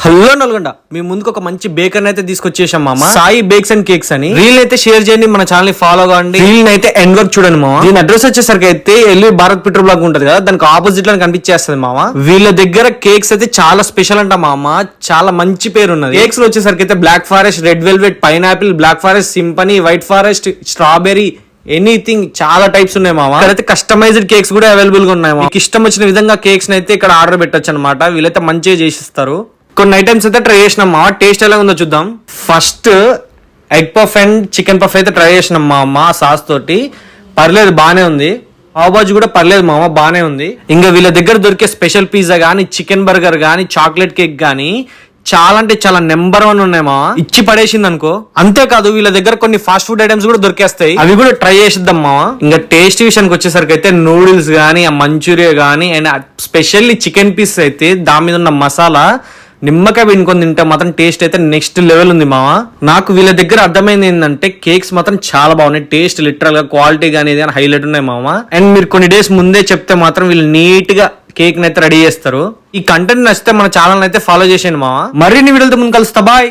Hello Nalgonda మీ ముందుకు ఒక మంచి బేకర్ అయితే తీసుకొచ్చేసాం మామ. సాయి బేక్స్ అండ్ కేక్స్ అని. రీల్ అయితే షేర్ చేయండి, మన ఛానల్ ని ఫాలో కావండి. రీల్ అయితే ఎండ్ వర్క్ చూడండి మామ. దీని అడ్రస్ వచ్చేసరికి అయితే ఎల్వి భారత్ పెట్రోల్ బ్లాక్ ఉంటది కదా, దానికి ఆపోజిట్ లో కనిపించేస్తుంది మామ. వీళ్ళ దగ్గర కేక్స్ అయితే చాలా స్పెషల్ అంట మామ, చాలా మంచి పేరు ఉన్నది. కేక్స్ లో వచ్చేసరికి అయితే black forest, red velvet, pineapple, black forest, సింపనీ, వైట్ ఫారెస్ట్, స్ట్రాబెరీ, ఎనీథింగ్ చాలా టైప్స్ ఉన్నాయి మామ. ఇక్కడైతే కస్టమైజ్డ్ కేక్స్ కూడా అవైలబుల్ గా ఉన్నాయి. మీకు ఇష్టం వచ్చిన విధంగా కేక్స్ అయితే ఇక్కడ ఆర్డర్ పెట్టొచ్చు అనమాట. వీళ్ళైతే మంచిగా చేసిస్తారు. కొన్ని ఐటమ్స్ అయితే ట్రై చేసినాం మామ, టేస్ట్ ఎలా ఉందో చూద్దాం. First egg puff and chicken puff అయితే ట్రై చేసినాం మామ సాస్ తోటి. పర్లేదు, బానే ఉంది. పావ్ బాజీ కూడా పర్లేదు మామ, బానే ఉంది. ఇంకా వీళ్ళ దగ్గర దొరికే స్పెషల్ పిజ్జా గానీ, చికెన్ బర్గర్ గానీ, చాక్లెట్ కేక్ గానీ చాలా అంటే చాలా నెంబర్ 1 ఉన్నాయి మా. ఇచ్చి పడేసింది అనుకో. అంతేకాదు వీళ్ళ దగ్గర కొన్ని ఫాస్ట్ ఫుడ్ ఐటమ్స్ కూడా దొరికేస్తాయి, అవి కూడా ట్రై చేసిద్దాం మావా. ఇంకా టేస్ట్ విషయానికి వచ్చేసరికి అయితే నూడిల్స్ గానీ, ఆ మంచూరియా గానీ, అండ్ స్పెషల్లీ చికెన్ పీస్ అయితే దాని మీద ఉన్న మసాలా నిమ్మకాయ పిండుకొని తింటే మాత్రం టేస్ట్ అయితే నెక్స్ట్ లెవెల్ ఉంది మావా. నాకు వీళ్ళ దగ్గర అర్థమైంది ఏంటంటే కేక్స్ మాత్రం చాలా బాగున్నాయి. టేస్ట్ లిటరల్ గా క్వాలిటీ గానీ హైలైట్ ఉన్నాయి మావా. అండ్ మీరు కొన్ని డేస్ ముందే చెప్తే మాత్రం వీళ్ళు నీట్ గా కేక్ అయితే రెడీ చేస్తారు. ఈ కంటెంట్ నచ్చితే మన ఛానల్ అయితే ఫాలో చేసేయండి మావా. మరిన్ని వీడియోలతో ముందు కలుస్తా, బాయ్.